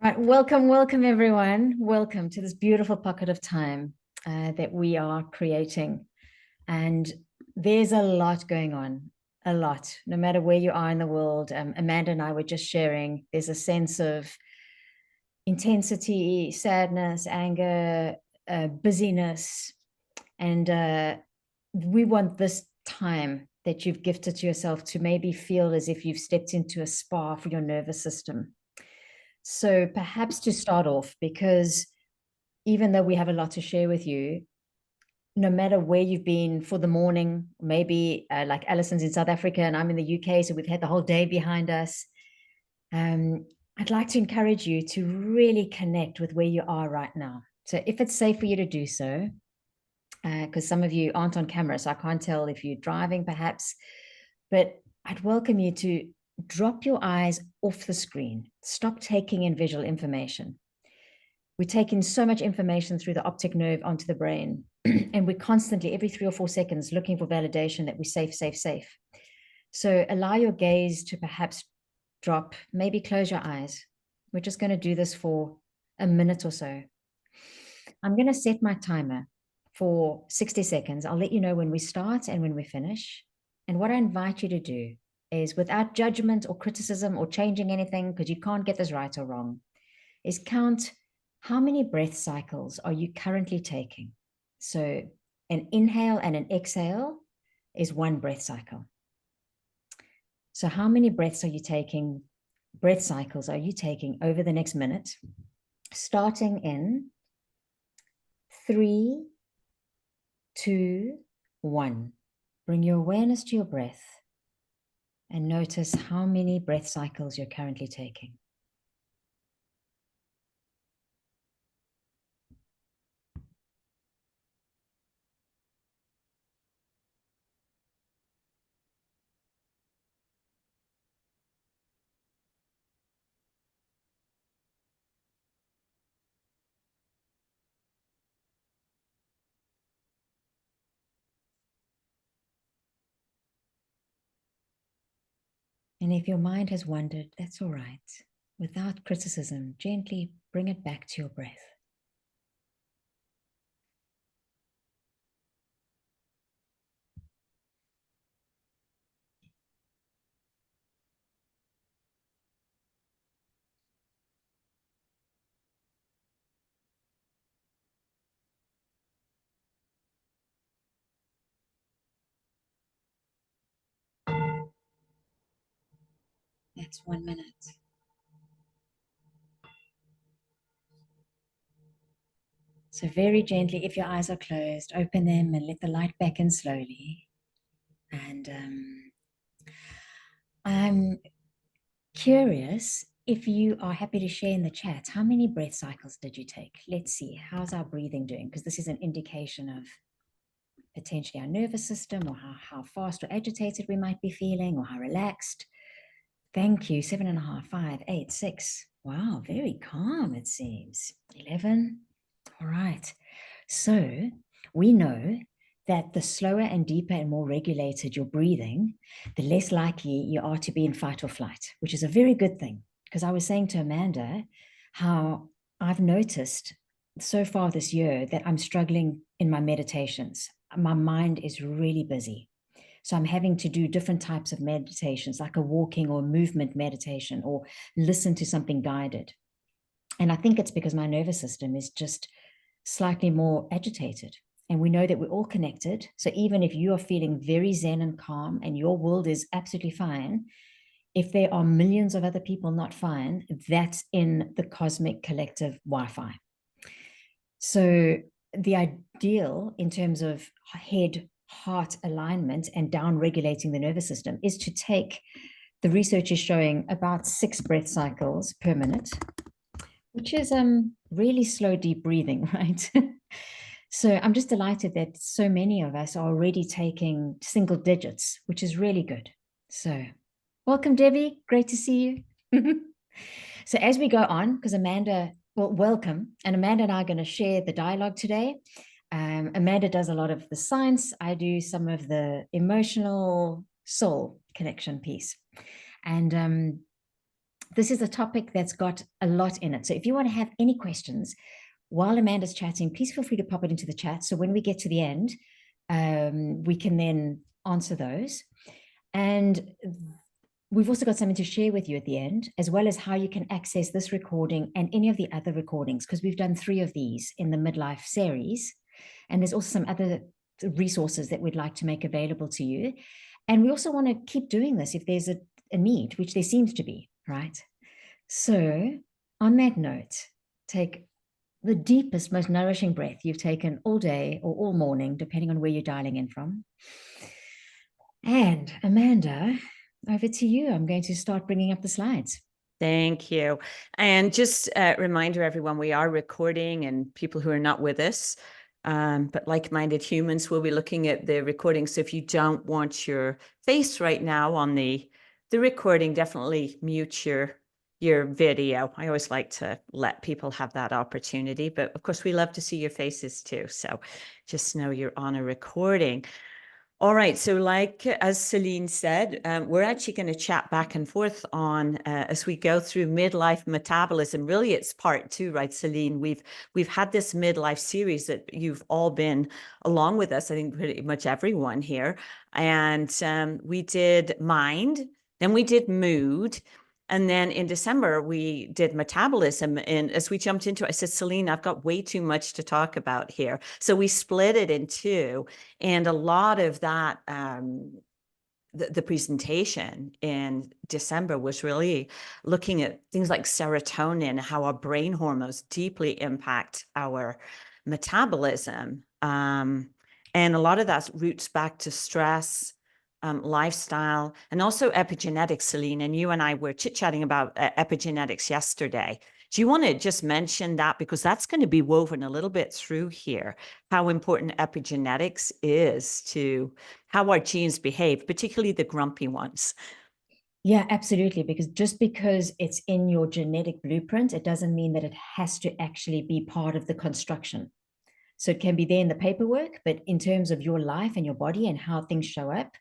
Right, welcome everyone. Welcome to this beautiful pocket of time that we are creating. And there's a lot going on, a lot, no matter where you are in the world. Amanda and I were just sharing, there's a sense of intensity, sadness, anger, busyness. And we want this time that you've gifted to yourself to maybe feel as if you've stepped into a spa for your nervous system. So perhaps to start off, because even though we have a lot to share with you, no matter where you've been for the morning, maybe like Alison's in South Africa and I'm in the UK, so we've had the whole day behind us. Um, I'd like to encourage you to really connect with where you are right now. So if it's safe for you to do so, because some of you aren't on camera, so I can't tell if you're driving perhaps, but I'd welcome you to drop your eyes off the screen. Stop taking in visual information. We take in so much information through the optic nerve onto the brain, and we're constantly, every 3 or 4 seconds, looking for validation that we're safe, safe, safe. So allow your gaze to perhaps drop, maybe close your eyes. We're just going to do this for a minute or so. I'm going to set my timer for 60 seconds. I'll let you know when we start and when we finish. And what I invite you to do is, without judgment or criticism or changing anything, because you can't get this right or wrong, is count how many breath cycles are you currently taking. So an inhale and an exhale is one breath cycle. So how many breaths are you taking, breath cycles are you taking over the next minute, starting in 3, 2, 1. Bring your awareness to your breath and notice how many breath cycles you're currently taking. And if your mind has wandered, that's all right. Without criticism, gently bring it back to your breath. That's 1 minute. So very gently, if your eyes are closed, open them and let the light back in slowly. And I'm curious if you are happy to share in the chat, how many breath cycles did you take? Let's see, how's our breathing doing? Because this is an indication of potentially our nervous system, or how fast or agitated we might be feeling, or how relaxed. Thank you. 7.5, 5, 8, 6. Wow, very calm it seems. 11. All right. So we know that the slower and deeper and more regulated your breathing, the less likely you are to be in fight or flight, which is a very good thing. Because I was saying to Amanda how I've noticed so far this year that I'm struggling in my meditations. My mind is really busy. So I'm having to do different types of meditations, like a walking or movement meditation, or listen to something guided. And I think it's because my nervous system is just slightly more agitated. And we know that we're all connected. So even if you are feeling very zen and calm and your world is absolutely fine, if there are millions of other people not fine, that's in the cosmic collective Wi-Fi. So the ideal in terms of head heart alignment and down regulating the nervous system is to take, the research is showing, about 6 breath cycles per minute, which is really slow, deep breathing, right? So I'm just delighted that so many of us are already taking single digits, which is really good. So welcome, Debbie. Great to see you. So as we go on, because Amanda, well, welcome. And Amanda and I are going to share the dialogue today. Amanda does a lot of the science. I do some of the emotional soul connection piece. And this is a topic that's got a lot in it. So if you want to have any questions while Amanda's chatting, please feel free to pop it into the chat. So when we get to the end, we can then answer those. And we've also got something to share with you at the end, as well as how you can access this recording and any of the other recordings, because we've done 3 of these in the Midlife series. And there's also some other resources that we'd like to make available to you. And we also want to keep doing this if there's a need, which there seems to be, right? So on that note, take the deepest, most nourishing breath you've taken all day or all morning, depending on where you're dialing in from. And Amanda, over to you. I'm going to start bringing up the slides. Thank you. And just a reminder, everyone, we are recording, and people who are not with us, but like-minded humans will be looking at the recording. So if you don't want your face right now on the recording, definitely mute your video. I always like to let people have that opportunity, but of course we love to see your faces too. So just know you're on a recording. All right, so like as Celynn said, we're actually going to chat back and forth on as we go through midlife metabolism. Really, it's part 2, right, Celynn? We've had this midlife series that you've all been along with us. I think pretty much everyone here, and we did mind, then we did mood. And then in December, we did metabolism. And as we jumped into it, I said, Celynn, I've got way too much to talk about here. So we split it in 2. And a lot of that, the presentation in December was really looking at things like serotonin, how our brain hormones deeply impact our metabolism. And a lot of that roots back to stress, lifestyle, and also epigenetics, Celynn. And you and I were chit-chatting about epigenetics yesterday. Do you want to just mention that? Because that's going to be woven a little bit through here, how important epigenetics is to how our genes behave, particularly the grumpy ones. Yeah, absolutely. Because just because it's in your genetic blueprint, it doesn't mean that it has to actually be part of the construction. So it can be there in the paperwork, but in terms of your life and your body and how things show up,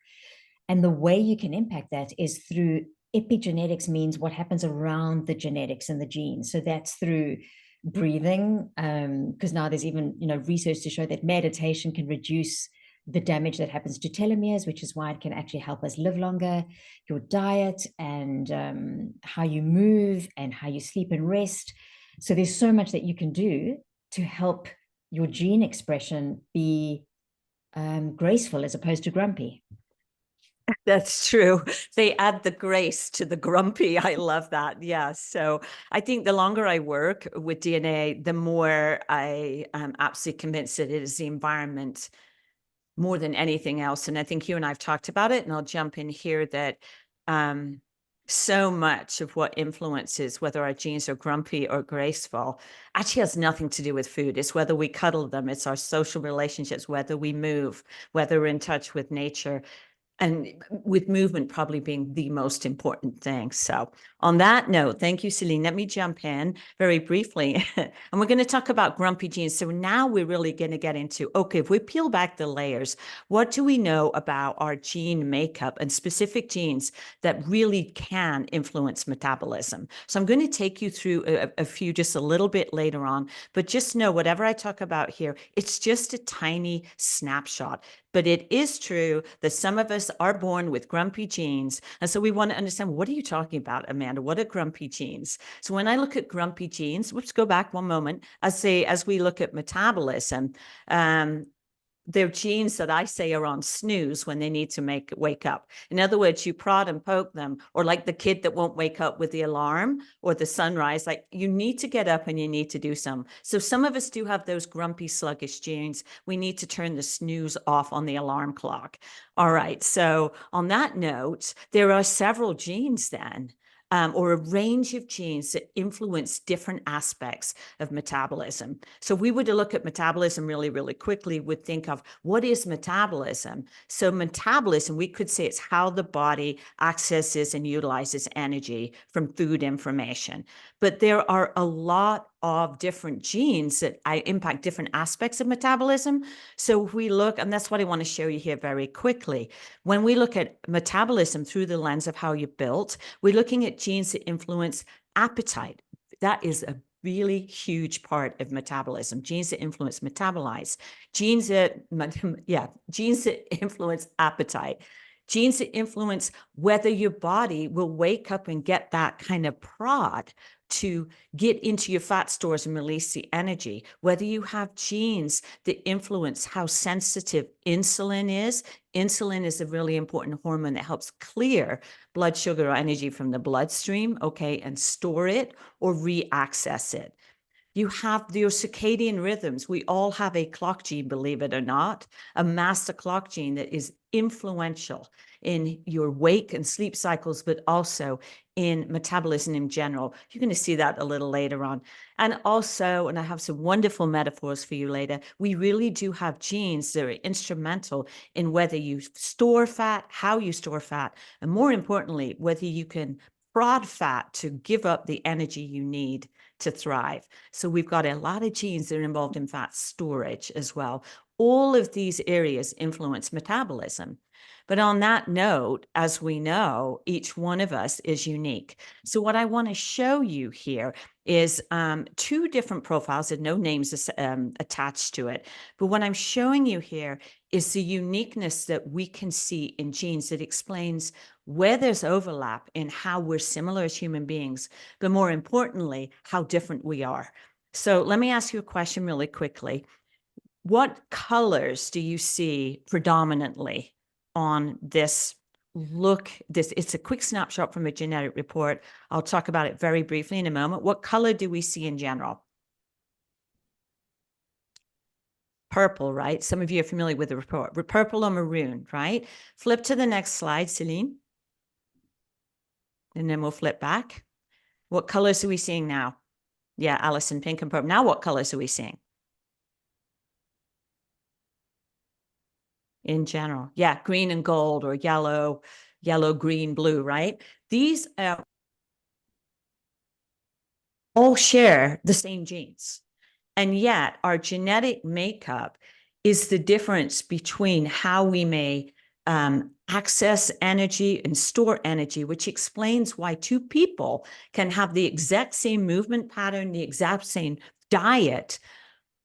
and the way you can impact that is through epigenetics, means what happens around the genetics and the genes. So that's through breathing, because now there's even research to show that meditation can reduce the damage that happens to telomeres, which is why it can actually help us live longer. Your diet and how you move and how you sleep and rest. So there's so much that you can do to help your gene expression be graceful as opposed to grumpy. That's true. They add the grace to the grumpy. I love that. Yeah. So I think the longer I work with DNA, the more I am absolutely convinced that it is the environment more than anything else. And I think you and I have talked about it, and I'll jump in here that so much of what influences whether our genes are grumpy or graceful actually has nothing to do with food. It's whether we cuddle them. It's our social relationships, whether we move, whether we're in touch with nature. And with movement probably being the most important thing. So on that note, thank you, Celynn. Let me jump in very briefly. And we're going to talk about grumpy genes. So now we're really going to get into, okay, if we peel back the layers, what do we know about our gene makeup and specific genes that really can influence metabolism? So I'm going to take you through a few just a little bit later on, but just know whatever I talk about here, it's just a tiny snapshot. But it is true that some of us are born with grumpy genes. And so we want to understand, what are you talking about, Amanda? What are grumpy genes? So when I look at grumpy genes, let's go back one moment. As we look at metabolism, they're genes that I say are on snooze when they need to wake up. In other words, you prod and poke them, or like the kid that won't wake up with the alarm or the sunrise, like you need to get up and you need to do some. So some of us do have those grumpy, sluggish genes. We need to turn the snooze off on the alarm clock. All right. So on that note, there are several genes then, or a range of genes that influence different aspects of metabolism. So if we were to look at metabolism really, really quickly, we'd think of what is metabolism? So metabolism, we could say it's how the body accesses and utilizes energy from food information. But there are a lot of different genes that impact different aspects of metabolism. So if we look, and that's what I want to show you here very quickly. When we look at metabolism through the lens of how you're built, we're looking at genes that influence appetite. That is a really huge part of metabolism. Genes that influence metabolize, genes that influence appetite, genes that influence whether your body will wake up and get that kind of prod to get into your fat stores and release the energy, whether you have genes that influence how sensitive insulin is. Insulin is a really important hormone that helps clear blood sugar or energy from the bloodstream, okay, and store it or re-access it. You have your circadian rhythms. We all have a clock gene, believe it or not, a master clock gene that is influential in your wake and sleep cycles, but also in metabolism in general. You're going to see that a little later on. And also, and I have some wonderful metaphors for you later, we really do have genes that are instrumental in whether you store fat, how you store fat, and more importantly, whether you can prod fat to give up the energy you need to thrive. So we've got a lot of genes that are involved in fat storage as well. All of these areas influence metabolism. But on that note, as we know, each one of us is unique. So what I want to show you here is two different profiles and no names attached to it. But what I'm showing you here is the uniqueness that we can see in genes that explains where there's overlap in how we're similar as human beings, but more importantly, how different we are. So let me ask you a question really quickly. What colors do you see predominantly on this look? It's a quick snapshot from a genetic report. I'll talk about it very briefly in a moment. What color do we see in general? Purple, right? Some of you are familiar with the report. Purple or maroon, right? Flip to the next slide, Celynn. And then we'll flip back. What colors are we seeing now? Yeah, Allison, pink and purple. Now what colors are we seeing? In general. Yeah, green and gold or yellow, green, blue, right? These all share the same genes. And yet our genetic makeup is the difference between how we may access energy and store energy, which explains why two people can have the exact same movement pattern, the exact same diet,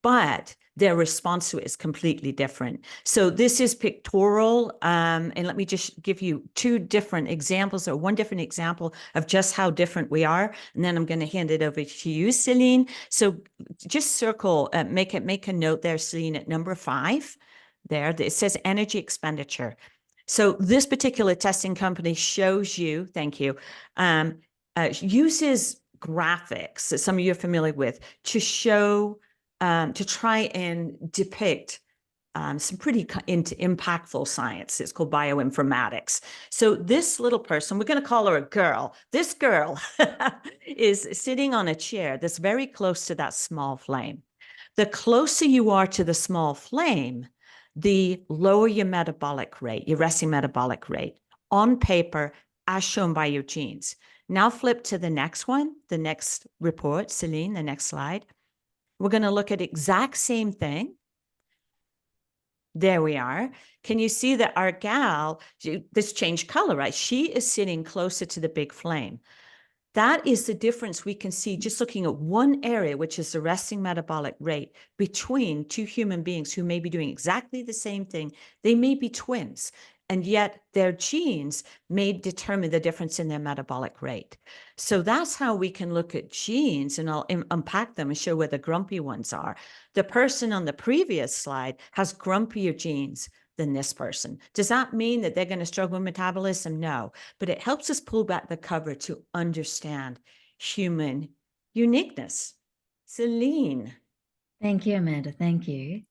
but their response to it is completely different. So this is pictorial. And let me just give you two different examples or one different example of just how different we are. And then I'm going to hand it over to you, Celynn. So just circle, make a note there, Celynn, at number 5 there. It says energy expenditure. So this particular testing company shows you, thank you, uses graphics that some of you are familiar with to show to try and depict some pretty impactful science. It's called bioinformatics. So this little person, we're going to call her a girl. This girl is sitting on a chair that's very close to that small flame. The closer you are to the small flame, the lower your metabolic rate, your resting metabolic rate on paper, as shown by your genes. Now flip to the next one, the next report, Celynn, the next slide. We're going to look at exact same thing. There we are. Can you see that our gal, this changed color, right? She is sitting closer to the big flame. That is the difference we can see just looking at one area, which is the resting metabolic rate between two human beings who may be doing exactly the same thing. They may be twins, and yet their genes may determine the difference in their metabolic rate. So that's how we can look at genes, and I'll unpack them and show where the grumpy ones are. The person on the previous slide has grumpier genes than this person. Does that mean that they're going to struggle with metabolism? No, but it helps us pull back the cover to understand human uniqueness. Celynn. Thank you, Amanda. Thank you.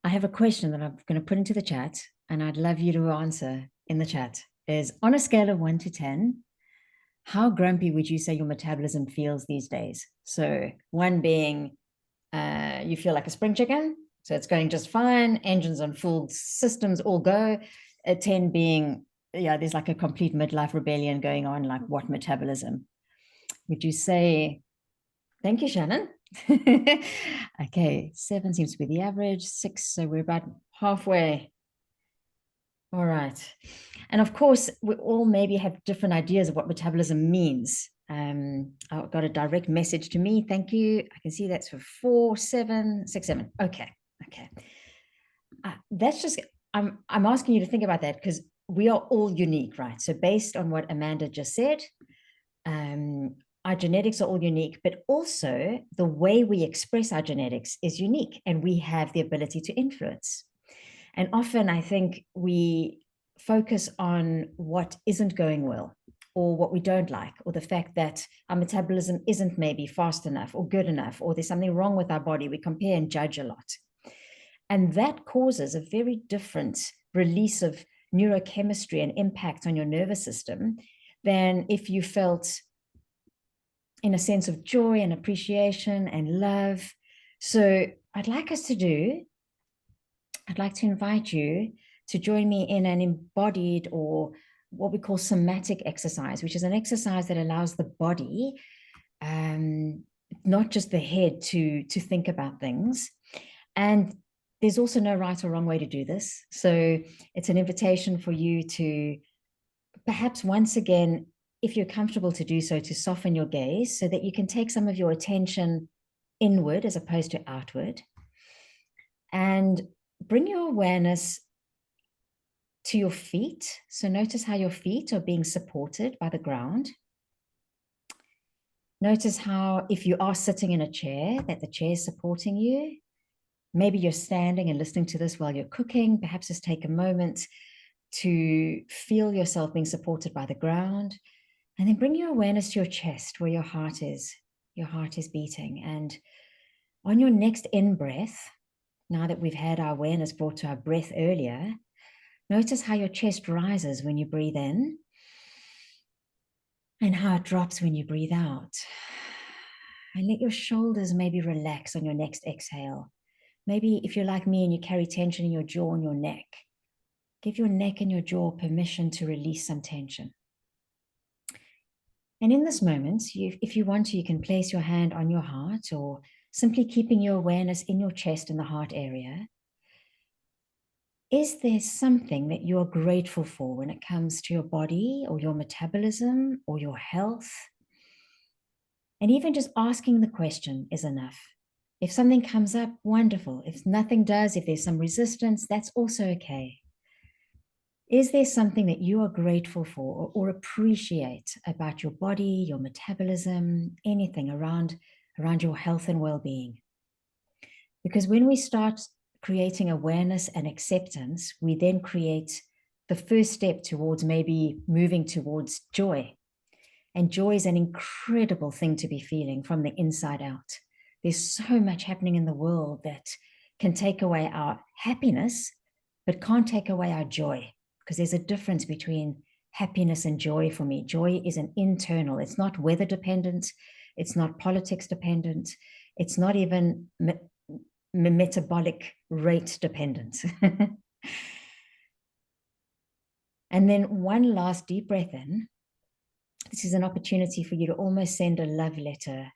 I have a question that I'm going to put into the chat, and I'd love you to answer in the chat. Is on a scale of 1 to 10, how grumpy would you say your metabolism feels these days? So 1 being you feel like a spring chicken, so it's going just fine, engines on full, systems all go. 10 being, yeah, there's like a complete midlife rebellion going on, like what metabolism? Would you say, thank you, Shannon. Okay, 7 seems to be the average, 6, so we're about halfway All right. And of course, we all maybe have different ideas of what metabolism means. I got a direct message to me. Thank you. I can see that's for 4767. Okay. Okay. That's just, I'm asking you to think about that because we are all unique, right? So based on what Amanda just said, our genetics are all unique, but also the way we express our genetics is unique and we have the ability to influence. And often I think we focus on what isn't going well or what we don't like, or the fact that our metabolism isn't maybe fast enough or good enough, or there's something wrong with our body. We compare and judge a lot. And that causes a very different release of neurochemistry and impact on your nervous system than if you felt in a sense of joy and appreciation and love. So I'd like to invite you to join me in an embodied or what we call somatic exercise, which is an exercise that allows the body, not just the head, to think about things. And there's also no right or wrong way to do this. So it's an invitation for you to perhaps once again, if you're comfortable to do so, to soften your gaze so that you can take some of your attention inward as opposed to outward. And bring your awareness to your feet. So notice how your feet are being supported by the ground. Notice how, if you are sitting in a chair, that the chair is supporting you. Maybe you're standing and listening to this while you're cooking. Perhaps just take a moment to feel yourself being supported by the ground. And then bring your awareness to your chest where your heart is. Your heart is beating. And on your next in-breath, now that we've had our awareness brought to our breath earlier, notice how your chest rises when you breathe in and how it drops when you breathe out. And let your shoulders maybe relax on your next exhale. Maybe if you're like me and you carry tension in your jaw and your neck, give your neck and your jaw permission to release some tension. And in this moment, if you want to, you can place your hand on your heart or simply keeping your awareness in your chest and the heart area. Is there something that you are grateful for when it comes to your body or your metabolism or your health? And even just asking the question is enough. If something comes up, wonderful. If nothing does, if there's some resistance, that's also okay. Is there something that you are grateful for or appreciate about your body, your metabolism, anything around your health and well-being? Because when we start creating awareness and acceptance, we then create the first step towards maybe moving towards joy. And joy is an incredible thing to be feeling from the inside out. There's so much happening in the world that can take away our happiness, but can't take away our joy, because there's a difference between happiness and joy for me. Joy is an internal, it's not weather dependent, it's not politics dependent, it's not even metabolic rate dependent. And then one last deep breath in. This is an opportunity for you to almost send a love letter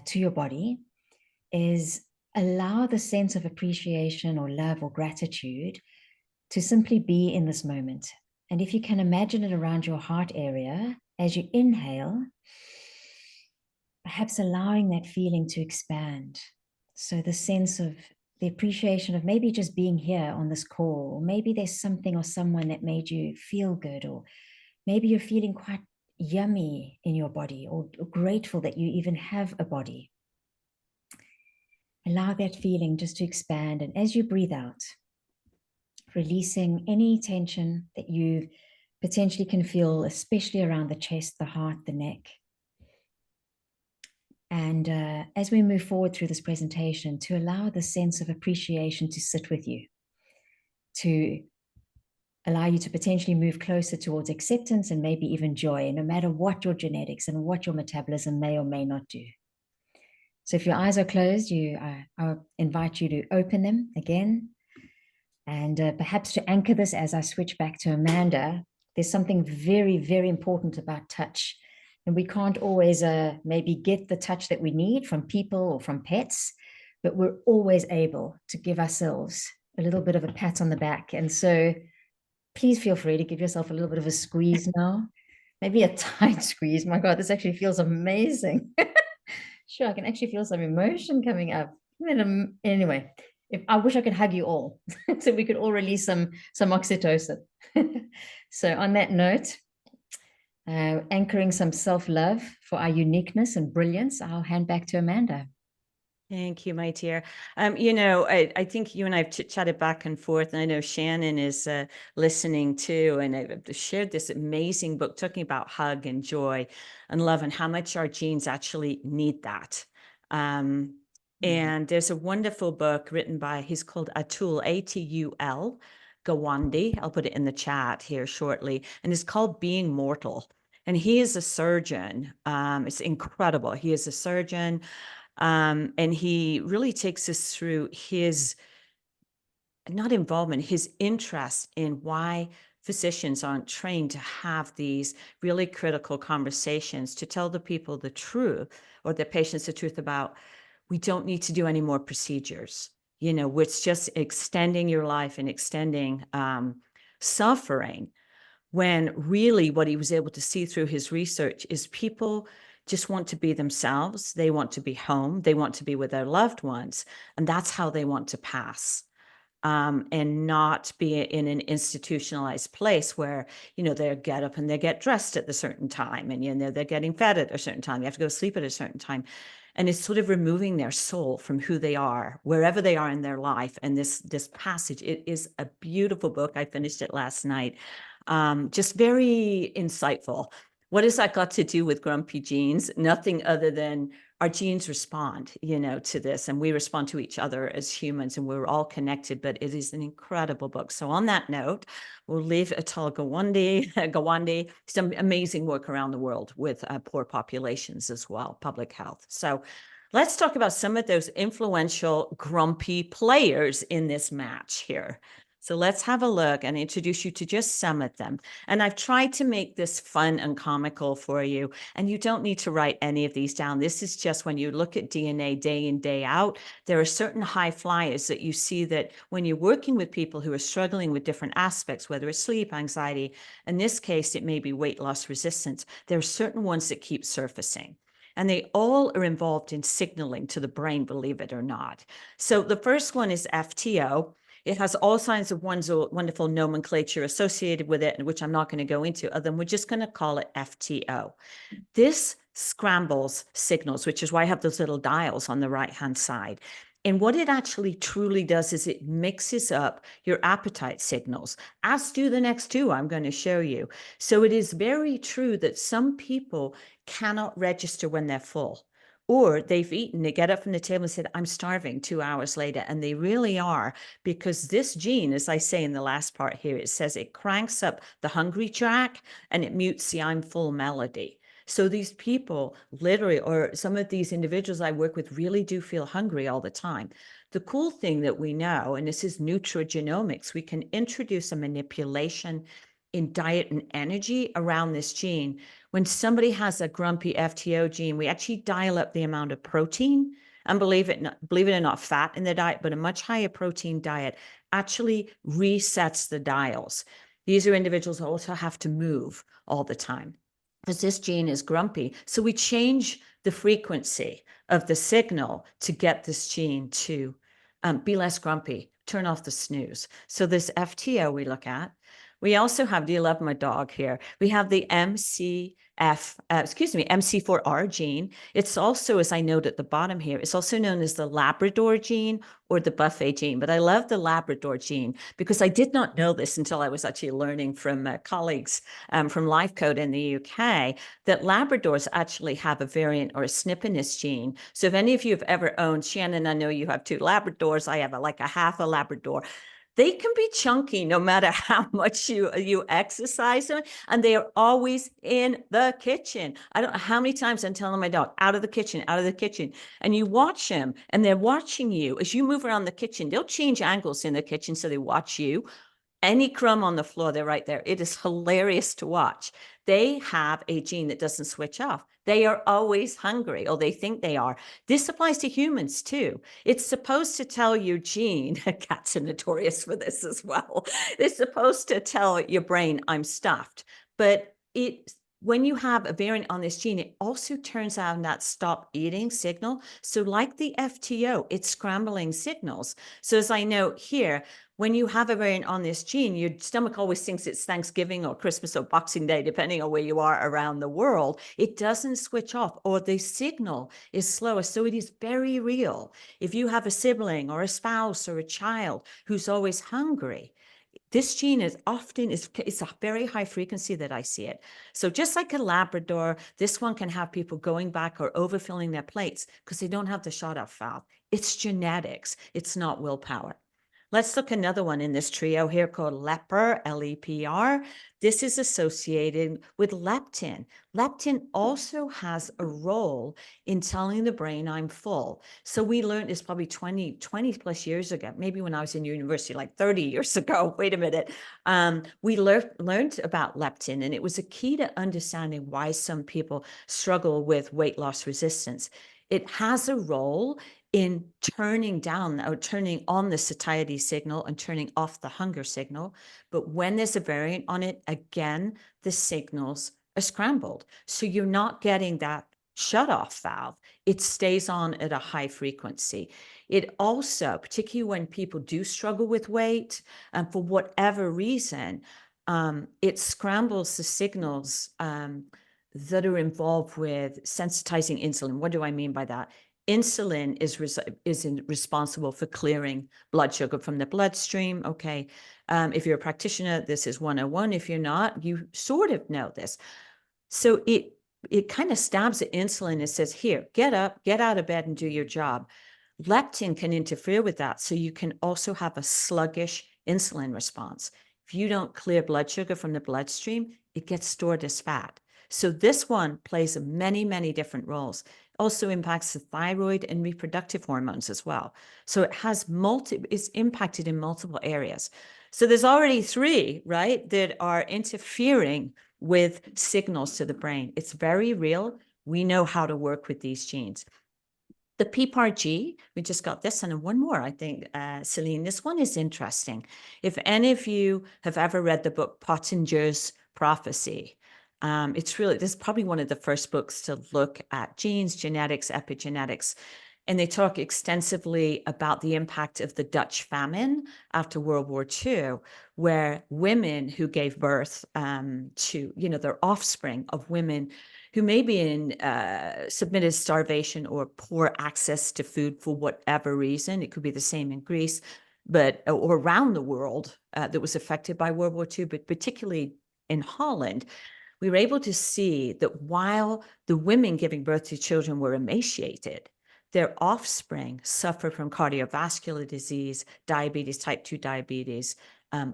to your body, is allow the sense of appreciation or love or gratitude to simply be in this moment. And if you can imagine it around your heart area, as you inhale, perhaps allowing that feeling to expand. So the sense of the appreciation of maybe just being here on this call, or maybe there's something or someone that made you feel good, or maybe you're feeling quite yummy in your body, or grateful that you even have a body. Allow that feeling just to expand. And as you breathe out, releasing any tension that you potentially can feel, especially around the chest, the heart, the neck. And as we move forward through this presentation, to allow the sense of appreciation to sit with you, to allow you to potentially move closer towards acceptance and maybe even joy, no matter what your genetics and what your metabolism may or may not do. So if your eyes are closed, I invite you to open them again. And perhaps to anchor this as I switch back to Amanda, there's something very, very important about touch. And we can't always maybe get the touch that we need from people or from pets, but we're always able to give ourselves a little bit of a pat on the back. And so Please feel free to give yourself a little bit of a squeeze now. Maybe a tight squeeze. My God, this actually feels amazing. Sure, I can actually feel some emotion coming up. Anyway, if I wish I could hug you all, so we could all release some oxytocin. So on that note, anchoring some self-love for our uniqueness and brilliance, I'll hand back to Amanda. Thank you, my dear. I think you and I have chatted back and forth, and I know Shannon is listening too. And I've shared this amazing book talking about hug and joy and love and how much our genes actually need that. And there's a wonderful book written by, he's called Atul, Atul, Gawande. I'll put it in the chat here shortly. And it's called Being Mortal. And he is a surgeon. It's incredible. He is a surgeon. And he really takes us through his, not involvement, his interest in why physicians aren't trained to have these really critical conversations to tell the people the truth, or the patients the truth about, we don't need to do any more procedures. It's just extending your life and extending suffering, when really what he was able to see through his research is people just want to be themselves. They want to be home. They want to be with their loved ones. And that's how they want to pass. And not be in an institutionalized place where, they get up and they get dressed at a certain time, and, they're getting fed at a certain time. You have to go to sleep at a certain time. And it's sort of removing their soul from who they are, wherever they are in their life. And this passage, it is a beautiful book. I finished it last night. Just very insightful. What has that got to do with grumpy genes? Nothing other than our genes respond, to this, and we respond to each other as humans, and we're all connected. But it is an incredible book. So on that note, we'll leave Atul Gawande, some amazing work around the world with poor populations as well, public health. So let's talk about some of those influential grumpy players in this match here. So let's have a look and introduce you to just some of them. And I've tried to make this fun and comical for you. And you don't need to write any of these down. This is just when you look at DNA day in, day out, there are certain high flyers that you see that when you're working with people who are struggling with different aspects, whether it's sleep, anxiety, in this case, it may be weight loss resistance, there are certain ones that keep surfacing. And they all are involved in signaling to the brain, believe it or not. So the first one is FTO. It has all kinds of wonderful nomenclature associated with it, which I'm not going to go into, other than we're just going to call it FTO. This scrambles signals, which is why I have those little dials on the right-hand side. And what it actually truly does is it mixes up your appetite signals, as do the next two I'm going to show you. So it is very true that some people cannot register when they're full. Or they've eaten, they get up from the table and said, I'm starving 2 hours later. And they really are, because this gene, as I say in the last part here, it says it cranks up the hungry track and it mutes the I'm full melody. So these people literally, or some of these individuals I work with, really do feel hungry all the time. The cool thing that we know, and this is nutrigenomics, we can introduce a manipulation in diet and energy around this gene. When somebody has a grumpy FTO gene, we actually dial up the amount of protein, and believe it or not, fat in the diet, but a much higher protein diet actually resets the dials. These are individuals who also have to move all the time, because this gene is grumpy. So we change the frequency of the signal to get this gene to be less grumpy, turn off the snooze. So this FTO we look at. We also have, do you love my dog here? We have the MC4R gene. It's also, as I note at the bottom here, it's also known as the Labrador gene or the buffet gene. But I love the Labrador gene because I did not know this until I was actually learning from colleagues from LifeCode in the UK, that Labradors actually have a variant or a SNP in this gene. So if any of you have ever owned, Shannon, I know you have 2 Labradors. I have like a half a Labrador. They can be chunky no matter how much you exercise them, and they are always in the kitchen. I don't know how many times I'm telling my dog, out of the kitchen, out of the kitchen. And you watch them, and they're watching you. As you move around the kitchen, they'll change angles in the kitchen so they watch you. Any crumb on the floor, they're right there. It is hilarious to watch. They have a gene that doesn't switch off. They are always hungry, or they think they are. This applies to humans too. It's supposed to tell your gene, cats are notorious for this as well. It's supposed to tell your brain, I'm stuffed. But when you have a variant on this gene, it also turns on that stop eating signal. So like the FTO, it's scrambling signals. So as I note here, when you have a variant on this gene, your stomach always thinks it's Thanksgiving or Christmas or Boxing Day, depending on where you are around the world. It doesn't switch off, or the signal is slower. So it is very real. If you have a sibling or a spouse or a child who's always hungry, this gene is often, it's a very high frequency that I see it. So just like a Labrador, this one can have people going back or overfilling their plates because they don't have the shut-off valve. It's genetics. It's not willpower. Let's look another one in this trio here called LEPR, L-E-P-R. This is associated with leptin. Leptin also has a role in telling the brain I'm full. So we learned this probably 20 plus years ago, maybe when I was in university, like 30 years ago. Wait a minute. We learned about leptin, and it was a key to understanding why some people struggle with weight loss resistance. It has a role in turning down or turning on the satiety signal and turning off the hunger signal. But when there's a variant on it, again, the signals are scrambled. So you're not getting that shut-off valve. It stays on at a high frequency. It also, particularly when people do struggle with weight, for whatever reason, it scrambles the signals that are involved with sensitizing insulin. What do I mean by that? Insulin is responsible for clearing blood sugar from the bloodstream. Okay. If you're a practitioner, this is 101. If you're not, you sort of know this. So it kind of stabs at insulin and says, here, get up, get out of bed and do your job. Leptin can interfere with that. So you can also have a sluggish insulin response. If you don't clear blood sugar from the bloodstream, it gets stored as fat. So this one plays many, many different roles. Also impacts the thyroid and reproductive hormones as well. So it has it's impacted in multiple areas. So there's already 3, right, that are interfering with signals to the brain. It's very real. We know how to work with these genes. The PPAR-G, we just got this, and one more, I think, Celynn. This one is interesting. If any of you have ever read the book Pottinger's Prophecy, this is probably one of the first books to look at genes, genetics, epigenetics. And they talk extensively about the impact of the Dutch famine after World War II, where women who gave birth to, their offspring of women who may be in submitted starvation or poor access to food for whatever reason. It could be the same in Greece, or around the world that was affected by World War II, but particularly in Holland. We were able to see that while the women giving birth to children were emaciated, their offspring suffered from cardiovascular disease, diabetes, type 2 diabetes,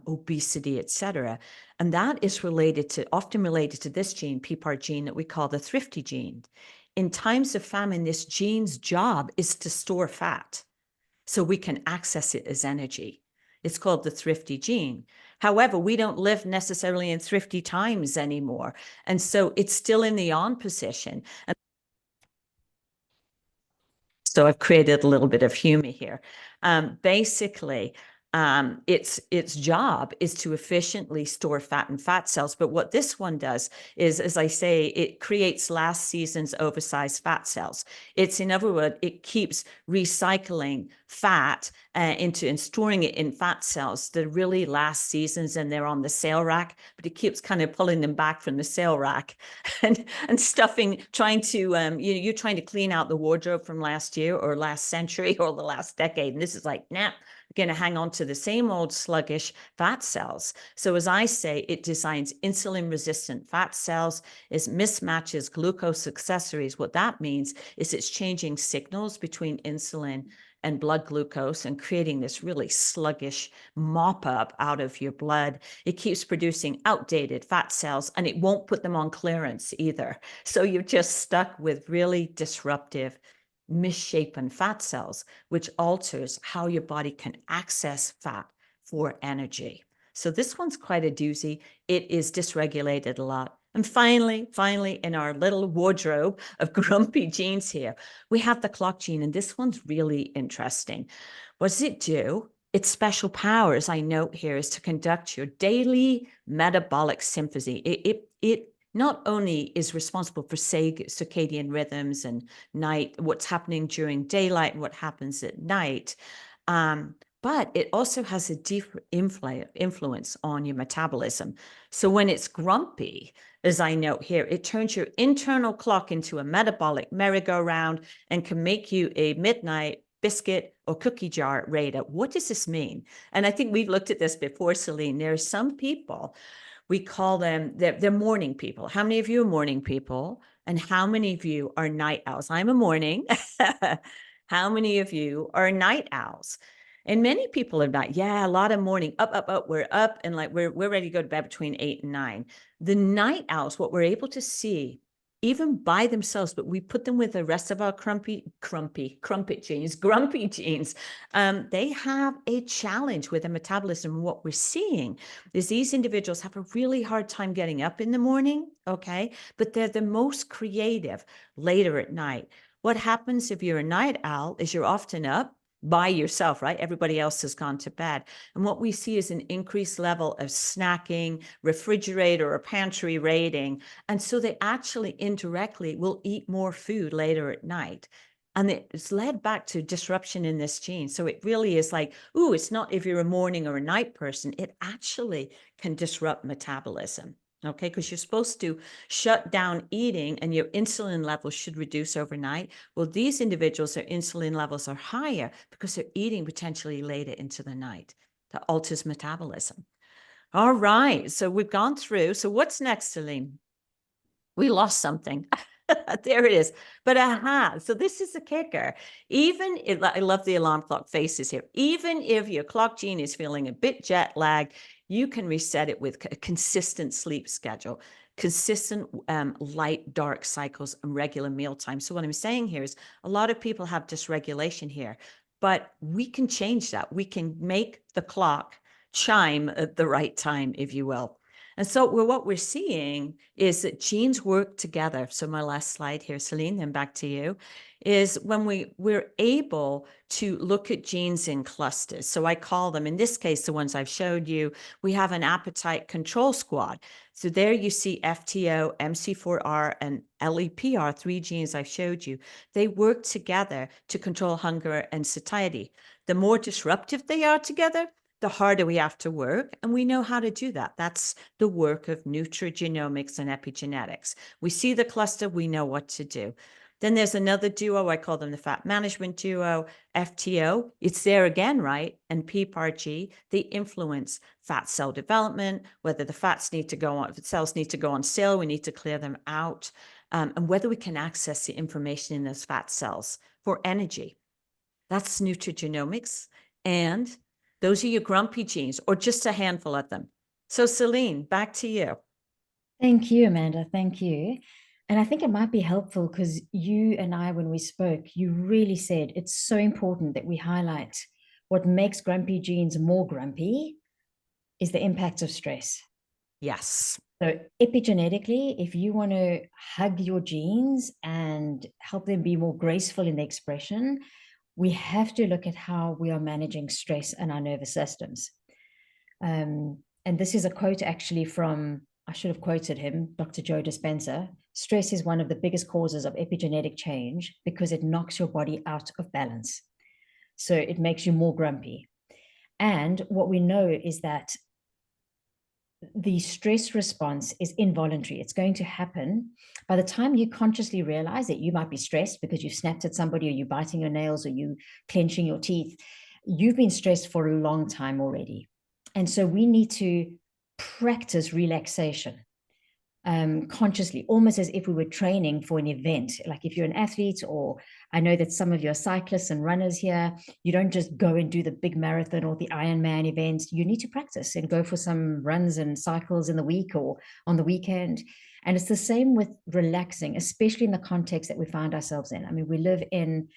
obesity, etc. And that is often related to this gene, PPAR gene, that we call the thrifty gene. In times of famine, this gene's job is to store fat so we can access it as energy. It's called the thrifty gene. However, we don't live necessarily in thrifty times anymore. And so it's still in the on position. And so I've created a little bit of humor here. Basically, its job is to efficiently store fat and fat cells. But what this one does is, as I say, it creates last season's oversized fat cells. In other words, it keeps recycling fat and storing it in fat cells that really last seasons, and they're on the sale rack, but it keeps kind of pulling them back from the sale rack and stuffing, trying to, you're trying to clean out the wardrobe from last year or last century or the last decade. And this is like, nah, going to hang on to the same old sluggish fat cells. So as I say, it designs insulin-resistant fat cells, it mismatches glucose accessories. What that means is it's changing signals between insulin and blood glucose and creating this really sluggish mop up out of your blood. It keeps producing outdated fat cells, and it won't put them on clearance either. So you're just stuck with really disruptive, misshapen fat cells, which alters how your body can access fat for energy. So this one's quite a doozy. It is dysregulated a lot. And finally, in our little wardrobe of grumpy genes here, we have the clock gene, and this one's really interesting. What does it do? Its special powers, I note here, is to conduct your daily metabolic symphony. It not only is responsible for circadian rhythms and night, what's happening during daylight and what happens at night, but it also has a deep influence on your metabolism. So when it's grumpy, as I note here, it turns your internal clock into a metabolic merry-go-round and can make you a midnight biscuit or cookie jar Raider. What does this mean? And I think we've looked at this before, Celynn. There are some people, we call them, they're morning people. How many of you are morning people? And how many of you are night owls? I'm a morning. How many of you are night owls? And many people are not. Yeah, a lot of morning, up. We're up and like we're ready to go to bed between 8 and 9. The night owls, what we're able to see, even by themselves, but we put them with the rest of our grumpy genes, they have a challenge with their metabolism. What we're seeing is these individuals have a really hard time getting up in the morning, okay? But they're the most creative later at night. What happens if you're a night owl is you're often up by yourself, right? Everybody else has gone to bed. And what we see is an increased level of snacking, refrigerator or pantry raiding. And so they actually indirectly will eat more food later at night. And it's led back to disruption in this gene. So it really is like, ooh, it's not if you're a morning or a night person, it actually can disrupt metabolism. Okay, because you're supposed to shut down eating and your insulin levels should reduce overnight. Well, these individuals, their insulin levels are higher because they're eating potentially later into the night. That alters metabolism. All right, so we've gone through. So what's next, Celynn? We lost something. There it is. But so this is the kicker. Even if, I love the alarm clock faces here. Even if your clock gene is feeling a bit jet lagged, you can reset it with a consistent sleep schedule, consistent light, dark cycles, and regular meal time. So what I'm saying here is a lot of people have dysregulation here, but we can change that. We can make the clock chime at the right time, if you will. And so what we're seeing is that genes work together. So my last slide here, Celynn, then back to you, is when we're able to look at genes in clusters. So I call them, in this case, the ones I've showed you, we have an appetite control squad. So there you see FTO, MC4R, and LEPR, 3 genes I've showed you. They work together to control hunger and satiety. The more disruptive they are together, the harder we have to work, and we know how to do that. That's the work of nutrigenomics and epigenetics. We see the cluster, we know what to do. Then there's another duo, I call them the fat management duo, FTO. It's there again, right? And PPARG, they influence fat cell development, whether the fats need to go on, if cells need to go on sale, we need to clear them out, and whether we can access the information in those fat cells for energy. That's nutrigenomics. And those are your grumpy genes, or just a handful of them. So Celynn, back to you. Thank you, Amanda. Thank you. And I think it might be helpful because you and I, when we spoke, you really said it's so important that we highlight what makes grumpy genes more grumpy is the impact of stress. Yes. So epigenetically, if you want to hug your genes and help them be more graceful in the expression, we have to look at how we are managing stress in our nervous systems. And this is a quote actually from, I should have quoted him, Dr. Joe Dispenza. Stress is one of the biggest causes of epigenetic change because it knocks your body out of balance. So it makes you more grumpy. And what we know is that the stress response is involuntary. It's going to happen by the time you consciously realize that you might be stressed because you snapped at somebody, or you're biting your nails, or you clenching your teeth. You've been stressed for a long time already. And so we need to practice relaxation consciously, almost as if we were training for an event. Like if you're an athlete, or I know that some of your cyclists and runners here, you don't just go and do the big marathon or the Ironman events. You need to practice and go for some runs and cycles in the week or on the weekend. And it's the same with relaxing, especially in the context that we find ourselves in. I mean, we live in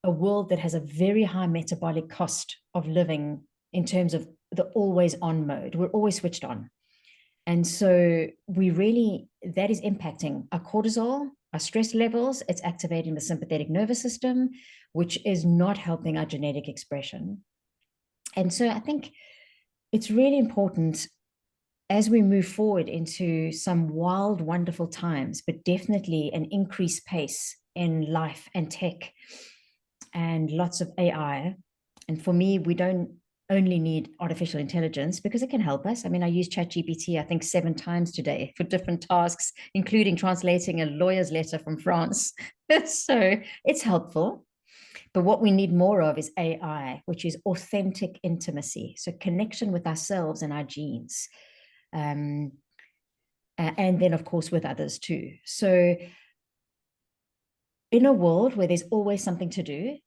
a world that has a very high metabolic cost of living in terms of the always on mode. We're always switched on. And so that is impacting our cortisol, our stress levels. It's activating the sympathetic nervous system, which is not helping our genetic expression. And so I think it's really important as we move forward into some wild, wonderful times, but definitely an increased pace in life and tech and lots of AI. And for me, we don't only need artificial intelligence because it can help us. I mean, I use ChatGPT, I think 7 times today for different tasks, including translating a lawyer's letter from France. So it's helpful. But what we need more of is AI, which is authentic intimacy. So connection with ourselves and our genes. And then, of course, with others too. So in a world where there's always something to do,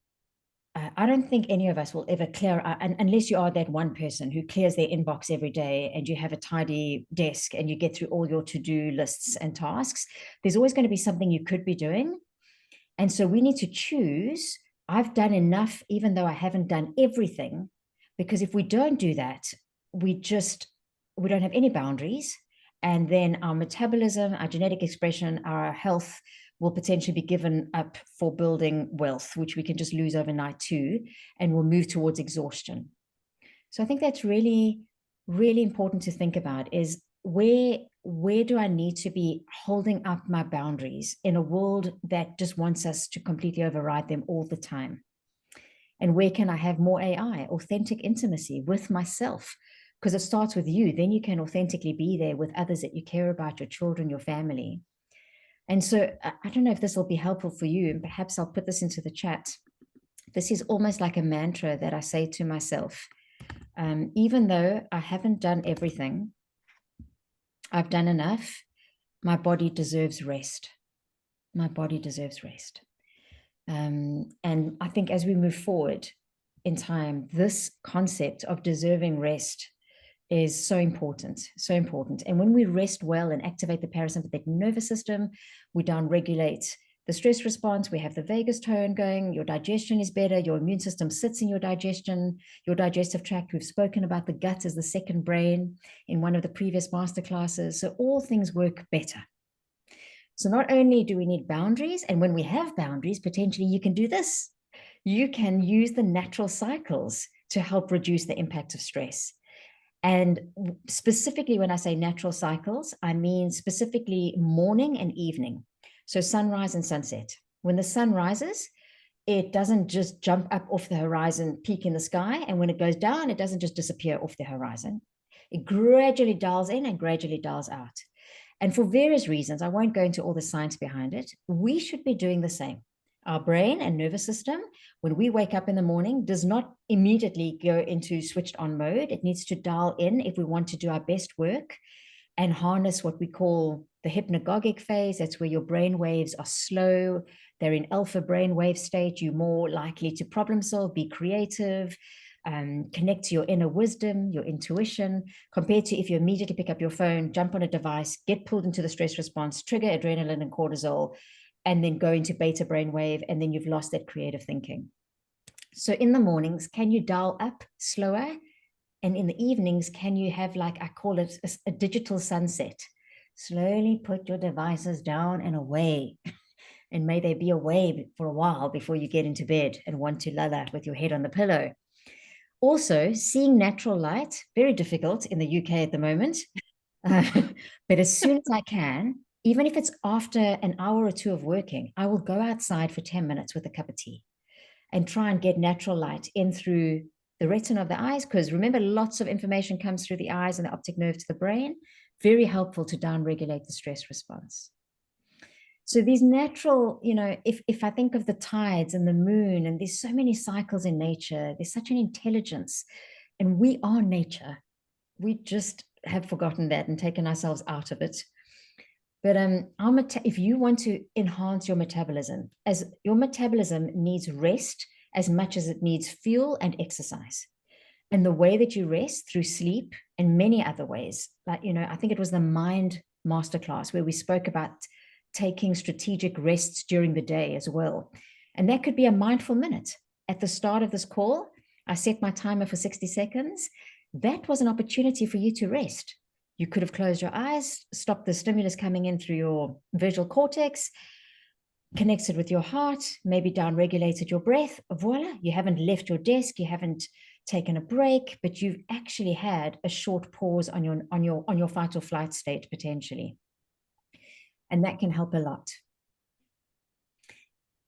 I don't think any of us will ever clear, unless you are that one person who clears their inbox every day and you have a tidy desk and you get through all your to-do lists and tasks. There's always going to be something you could be doing. And so we need to choose, I've done enough, even though I haven't done everything, because if we don't do that, we don't have any boundaries. And then our metabolism, our genetic expression, our health will potentially be given up for building wealth, which we can just lose overnight too, and we'll move towards exhaustion. So I think that's really, really important to think about is where do I need to be holding up my boundaries in a world that just wants us to completely override them all the time? And where can I have more AI, authentic intimacy with myself? Because it starts with you. Then you can authentically be there with others that you care about, your children, your family. And so I don't know if this will be helpful for you, and perhaps I'll put this into the chat. This is almost like a mantra that I say to myself. Even though I haven't done everything, I've done enough. My body deserves rest. My body deserves rest. And I think as we move forward in time, this concept of deserving rest is so important, so important. And when we rest well and activate the parasympathetic nervous system, we downregulate the stress response, we have the vagus tone going, your digestion is better, your immune system sits in your digestion, your digestive tract. We've spoken about the gut as the second brain in one of the previous masterclasses. So all things work better. So not only do we need boundaries, and when we have boundaries, potentially you can do this. You can use the natural cycles to help reduce the impact of stress. And specifically, when I say natural cycles, I mean specifically morning and evening. So sunrise and sunset. When the sun rises, it doesn't just jump up off the horizon, peak in the sky. And when it goes down, it doesn't just disappear off the horizon. It gradually dials in and gradually dials out. And for various reasons, I won't go into all the science behind it, we should be doing the same. Our brain and nervous system, when we wake up in the morning, does not immediately go into switched on mode. It needs to dial in if we want to do our best work and harness what we call the hypnagogic phase. That's where your brain waves are slow. They're in alpha brain wave state. You're more likely to problem solve, be creative, connect to your inner wisdom, your intuition, compared to if you immediately pick up your phone, jump on a device, get pulled into the stress response, trigger adrenaline and cortisol, and then go into beta brainwave, and then you've lost that creative thinking. So in the mornings, can you dial up slower? And in the evenings, can you have, like I call it, a digital sunset? Slowly put your devices down and away. And may they be away for a while before you get into bed and want to lull out with your head on the pillow. Also, seeing natural light, very difficult in the UK at the moment. But as soon as I can, even if it's after an hour or two of working, I will go outside for 10 minutes with a cup of tea and try and get natural light in through the retina of the eyes, because remember, lots of information comes through the eyes and the optic nerve to the brain. Very helpful to downregulate the stress response. So these natural, if I think of the tides and the moon, and there's so many cycles in nature, there's such an intelligence, and we are nature. We just have forgotten that and taken ourselves out of it. But if you want to enhance your metabolism, as your metabolism needs rest as much as it needs fuel and exercise. And the way that you rest, through sleep and many other ways, like, I think it was the Mind Masterclass where we spoke about taking strategic rests during the day as well. And that could be a mindful minute. At the start of this call, I set my timer for 60 seconds. That was an opportunity for you to rest. You could have closed your eyes, stopped the stimulus coming in through your visual cortex, connected with your heart, maybe down-regulated your breath. Voila, you haven't left your desk, you haven't taken a break, but you've actually had a short pause on your fight or flight state potentially. And that can help a lot.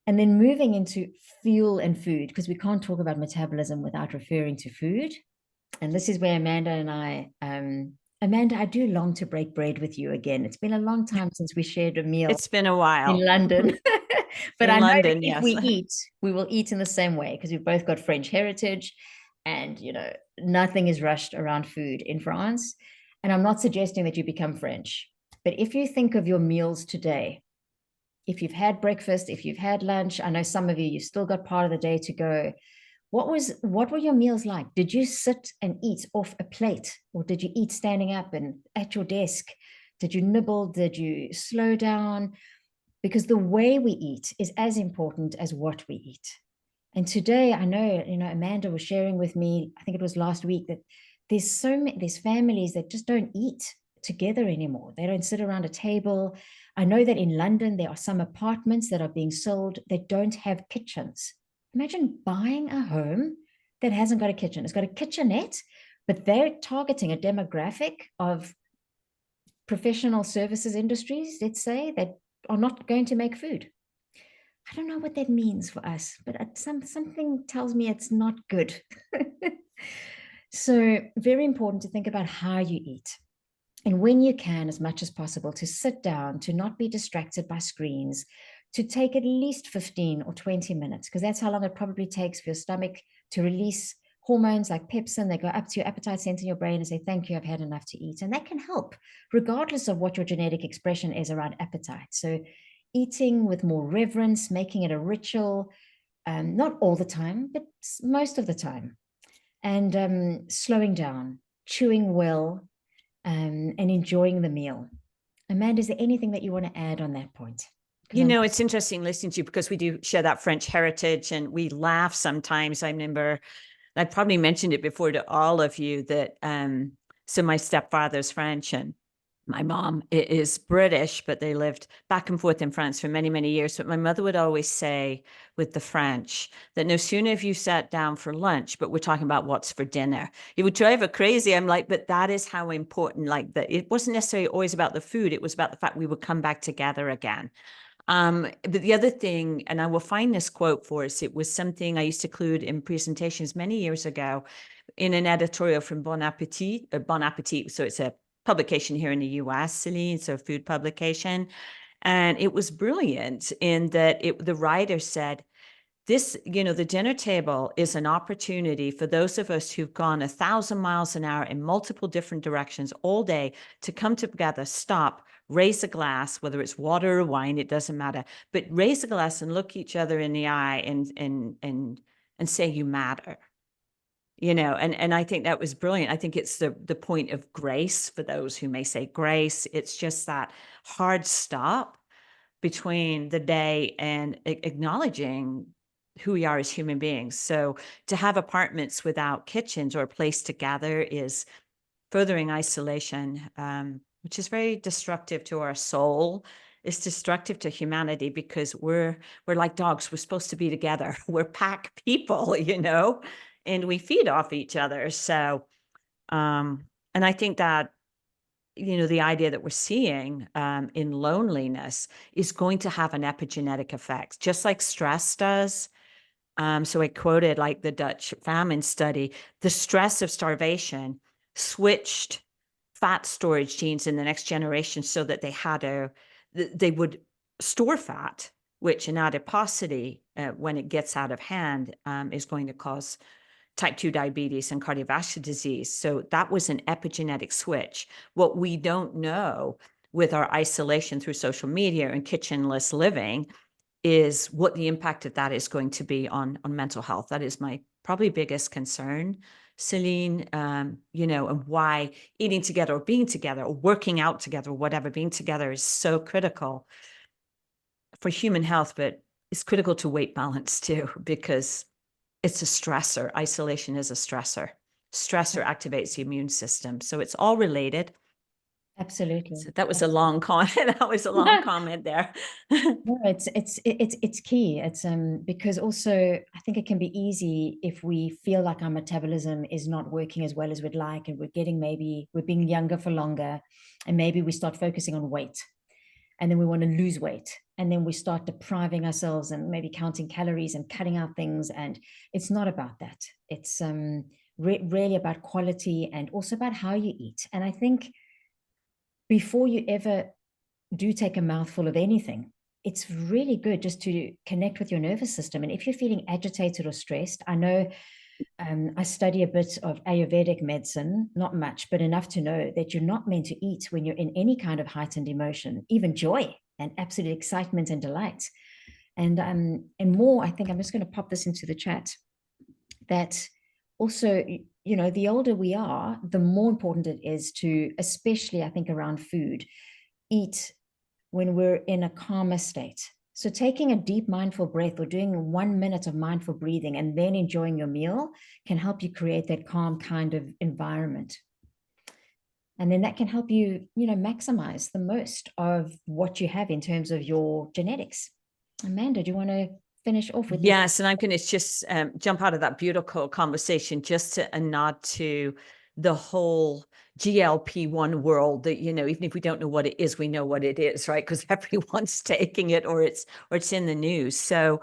And then moving into fuel and food, because we can't talk about metabolism without referring to food. And this is where Amanda and I, Amanda, I do long to break bread with you again. It's been a long time since we shared a meal. It's been a while. In London. But in I know London, that if yes. we eat, we will eat in the same way because we've both got French heritage and, you know, nothing is rushed around food in France. And I'm not suggesting that you become French, but if you think of your meals today, if you've had breakfast, if you've had lunch, I know some of you've still got part of the day to go. What were your meals like? Did you sit and eat off a plate, or did you eat standing up and at your desk? Did you nibble? Did you slow down? Because the way we eat is as important as what we eat. And today, I know, you know, Amanda was sharing with me, I think it was last week, that there's families that just don't eat together anymore. They don't sit around a table. I know that in London, there are some apartments that are being sold that don't have kitchens. Imagine buying a home that hasn't got a kitchen. It's got a kitchenette, but they're targeting a demographic of professional services industries, let's say, that are not going to make food. I don't know what that means for us, but something tells me it's not good. So very important to think about how you eat. And when you can, as much as possible, to sit down, to not be distracted by screens, to take at least 15 or 20 minutes, because that's how long it probably takes for your stomach to release hormones like pepsin. They go up to your appetite center in your brain and say, thank you, I've had enough to eat. And that can help, regardless of what your genetic expression is around appetite. So eating with more reverence, making it a ritual, not all the time, but most of the time. And slowing down, chewing well, and enjoying the meal. Amanda, is there anything that you want to add on that point? You know, it's interesting listening to you because we do share that French heritage and we laugh sometimes. I remember, I probably mentioned it before to all of you that, so my stepfather's French and my mom is British, but they lived back and forth in France for many, many years. But my mother would always say with the French that no sooner have you sat down for lunch, but we're talking about what's for dinner. It would drive her crazy. I'm like, but that is how important, like that. It wasn't necessarily always about the food. It was about the fact we would come back together again. But the other thing, and I will find this quote for us, it was something I used to include in presentations many years ago in an editorial from Bon Appetit, Bon Appetit. So it's a publication here in the US, Celynn, so a food publication. And it was brilliant in that the writer said, this, you know, the dinner table is an opportunity for those of us who've gone 1,000 miles an hour in multiple different directions all day to come together, stop, raise a glass, whether it's water or wine, it doesn't matter, but raise a glass and look each other in the eye and say you matter. You know, and I think that was brilliant. I think it's the point of grace for those who may say grace. It's just that hard stop between the day and acknowledging who we are as human beings. So to have apartments without kitchens or a place to gather is furthering isolation, which is very destructive to our soul. It's destructive to humanity because we're like dogs. We're supposed to be together. We're pack people, you know, and we feed off each other. So, and I think that, you know, the idea that we're seeing in loneliness is going to have an epigenetic effect, just like stress does. So I quoted like the Dutch famine study, the stress of starvation switched fat storage genes in the next generation so that they would store fat, which in adiposity, when it gets out of hand, is going to cause type 2 diabetes and cardiovascular disease. So that was an epigenetic switch. What we don't know with our isolation through social media and kitchenless living is what the impact of that is going to be on mental health. That is my probably biggest concern, Celynn, you know, and why eating together or being together or working out together or whatever, being together is so critical for human health, but it's critical to weight balance too, because it's a stressor. Isolation is a stressor. Stressor activates the immune system. So it's all related. Absolutely. So that was a long comment. That was a long comment there. No, it's key. It's because also I think it can be easy if we feel like our metabolism is not working as well as we'd like, and we're being younger for longer, and maybe we start focusing on weight, and then we want to lose weight, and then we start depriving ourselves and maybe counting calories and cutting out things, and it's not about that. It's really about quality and also about how you eat. And I think before you ever do take a mouthful of anything, it's really good just to connect with your nervous system. And if you're feeling agitated or stressed, I know I study a bit of Ayurvedic medicine, not much, but enough to know that you're not meant to eat when you're in any kind of heightened emotion, even joy and absolute excitement and delight. And more, I think I'm just going to pop this into the chat, that also, you know, the older we are, the more important it is to, especially I think around food, eat when we're in a calmer state. So taking a deep mindful breath or doing 1 minute of mindful breathing and then enjoying your meal can help you create that calm kind of environment. And then that can help you, you know, maximize the most of what you have in terms of your genetics. Amanda, do you want to finish off with your? Yes, and I'm going to just jump out of that beautiful conversation just to a nod to the whole GLP-1 world that, you know, even if we don't know what it is, we know what it is, right? Because everyone's taking it, or it's in the news. So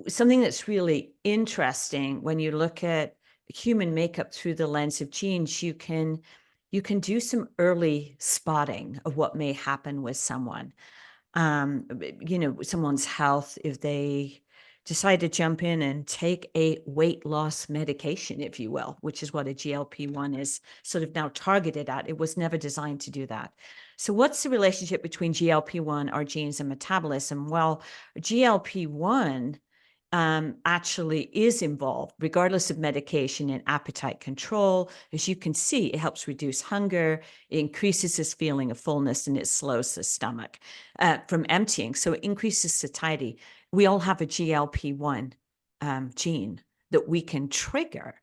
something that's really interesting when you look at human makeup through the lens of genes, you can do some early spotting of what may happen with someone. You know, someone's health, if they decide to jump in and take a weight loss medication, if you will, which is what a GLP-1 is sort of now targeted at. It was never designed to do that. So what's the relationship between GLP-1, our genes, and metabolism? Well, GLP-1 actually is involved, regardless of medication, in appetite control. As you can see, it helps reduce hunger, it increases this feeling of fullness, and it slows the stomach from emptying. So it increases satiety. We all have a GLP-1 gene that we can trigger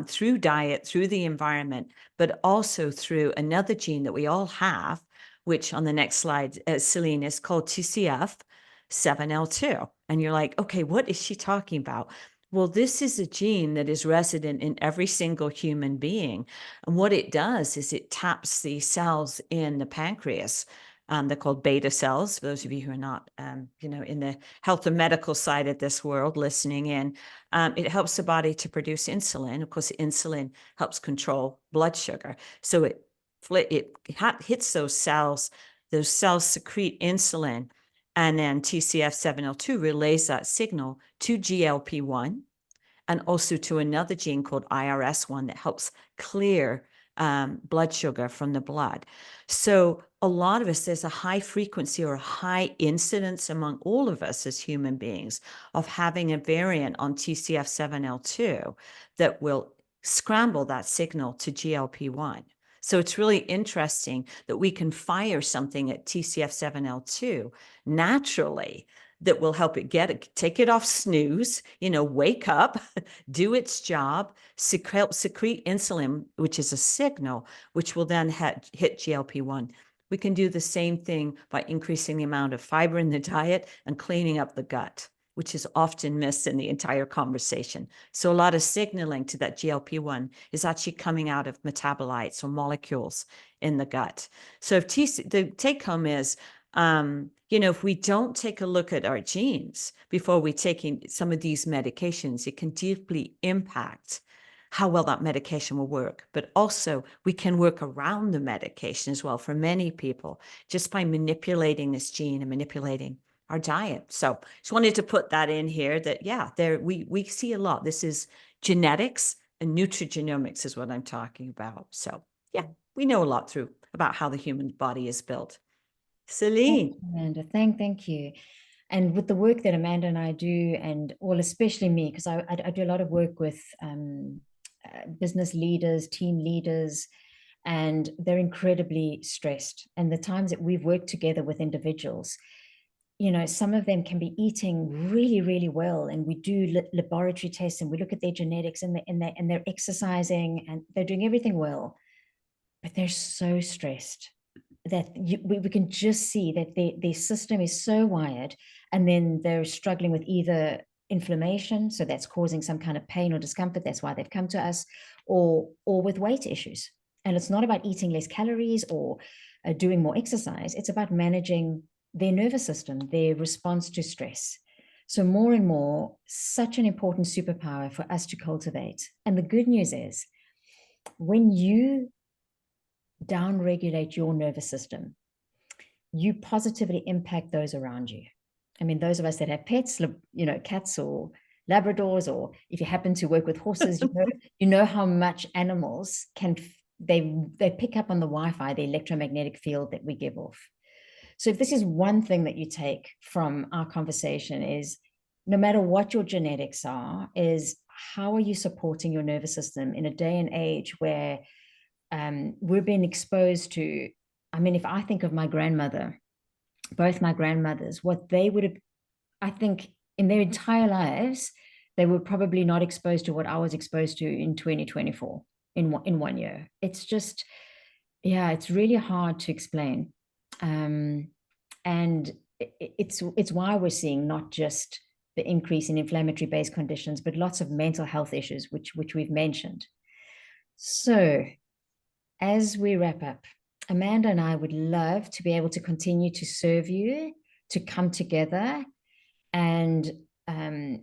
through diet, through the environment, but also through another gene that we all have, which on the next slide, Celynn, is called TCF7L2. And you're like, okay, what is she talking about? Well, this is a gene that is resident in every single human being. And what it does is it taps the cells in the pancreas. They're called beta cells. For those of you who are not, you know, in the health and medical side of this world listening in, it helps the body to produce insulin. Of course, insulin helps control blood sugar. So it hits those cells. Those cells secrete insulin. And then TCF7L2 relays that signal to GLP-1 and also to another gene called IRS1 that helps clear blood sugar from the blood. So a lot of us, there's a high frequency or a high incidence among all of us as human beings of having a variant on TCF7L2 that will scramble that signal to GLP-1. So it's really interesting that we can fire something at TCF7L2 naturally that will help it take it off snooze, you know, wake up, do its job, secrete insulin, which is a signal, which will then hit GLP-1. We can do the same thing by increasing the amount of fiber in the diet and cleaning up the gut, which is often missed in the entire conversation. So a lot of signaling to that GLP-1 is actually coming out of metabolites or molecules in the gut. So if the take home is, you know, if we don't take a look at our genes before we taking some of these medications, it can deeply impact how well that medication will work. But also we can work around the medication as well for many people just by manipulating this gene and manipulating our diet. So just wanted to put that in here that, yeah, we see a lot. This is genetics and nutrigenomics is what I'm talking about. So yeah, we know a lot about how the human body is built. Celynn. Amanda, thank you. And with the work that Amanda and I do, and well, especially me, because I do a lot of work with business leaders, team leaders, and they're incredibly stressed. And the times that we've worked together with individuals, you know, some of them can be eating really, really well. And we do laboratory tests and we look at their genetics and they're exercising and they're doing everything well. But they're so stressed that we can just see that their system is so wired. And then they're struggling with either inflammation, so that's causing some kind of pain or discomfort. That's why they've come to us, or with weight issues. And it's not about eating less calories or doing more exercise. It's about managing their nervous system, their response to stress. So more and more, such an important superpower for us to cultivate. And the good news is, when you downregulate your nervous system, you positively impact those around you. I mean, those of us that have pets, you know, cats or Labradors, or if you happen to work with horses, you know how much animals can, they pick up on the Wi-Fi, the electromagnetic field that we give off. So if this is one thing that you take from our conversation, is no matter what your genetics are, is how are you supporting your nervous system in a day and age where we're being exposed to, I mean, if I think of my grandmother, both my grandmothers, what they would have, I think in their entire lives, they were probably not exposed to what I was exposed to in 2024 in 1 year. It's just, yeah, it's really hard to explain. And it's why we're seeing not just the increase in inflammatory based conditions, but lots of mental health issues, which we've mentioned. So as we wrap up, Amanda and I would love to be able to continue to serve you, to come together. And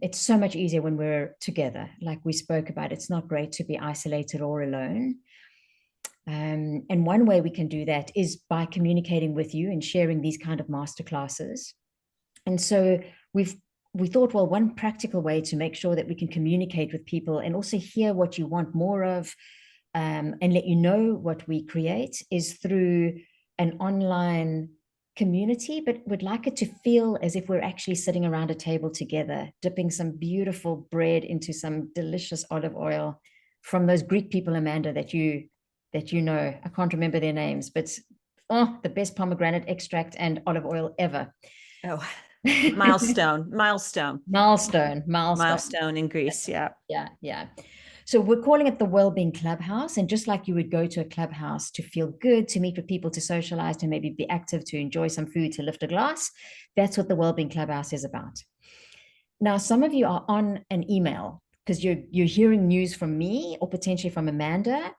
it's so much easier when we're together. Like we spoke about, it's not great to be isolated or alone. And one way we can do that is by communicating with you and sharing these kind of masterclasses. And so we thought, well, one practical way to make sure that we can communicate with people and also hear what you want more of, and let you know what we create, is through an online community, but would like it to feel as if we're actually sitting around a table together, dipping some beautiful bread into some delicious olive oil from those Greek people, Amanda, that you know. I can't remember their names, but the best pomegranate extract and olive oil ever. Oh, milestone in Greece. Yeah. So we're calling it the Wellbeing Clubhouse. And just like you would go to a clubhouse to feel good, to meet with people, to socialize, to maybe be active, to enjoy some food, to lift a glass, that's what the Wellbeing Clubhouse is about. Now, some of you are on an email because you're hearing news from me or potentially from Amanda.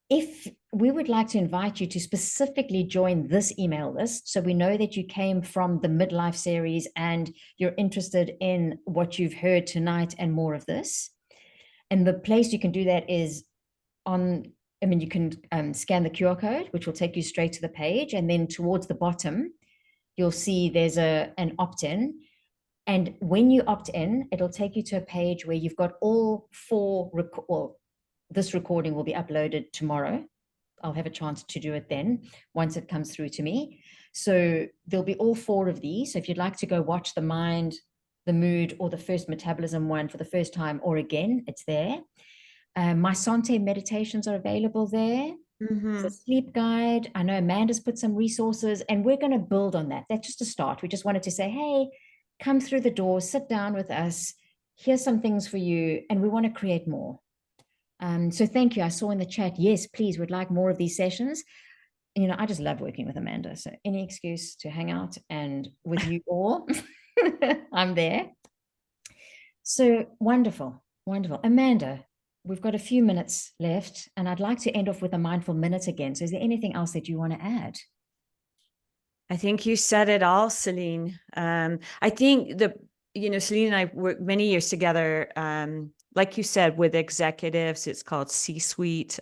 If we would like to invite you to specifically join this email list, so we know that you came from the Midlife series and you're interested in what you've heard tonight and more of this. And the place you can do that is on, I mean, you can scan the QR code, which will take you straight to the page. And then towards the bottom, you'll see there's an opt-in. And when you opt in, it'll take you to a page where you've got all four, well, this recording will be uploaded tomorrow. I'll have a chance to do it then once it comes through to me. So there'll be all four of these. So if you'd like to go watch the mind, the mood, or the first metabolism one for the first time or again, it's there. My Sante meditations are available there. Mm-hmm. The sleep guide. I know Amanda's put some resources and we're going to build on that. That's just a start. We just wanted to say, hey, come through the door, sit down with us. Here's some things for you. And we want to create more. So thank you. I saw in the chat, yes, please, would like more of these sessions. And, you know, I just love working with Amanda. So any excuse to hang out and with you all, I'm there. So wonderful. Amanda, we've got a few minutes left and I'd like to end off with a mindful minute again. So is there anything else that you want to add? I think you said it all, Celynn. I think Celynn and I worked many years together, like you said, with executives. It's called C-suite,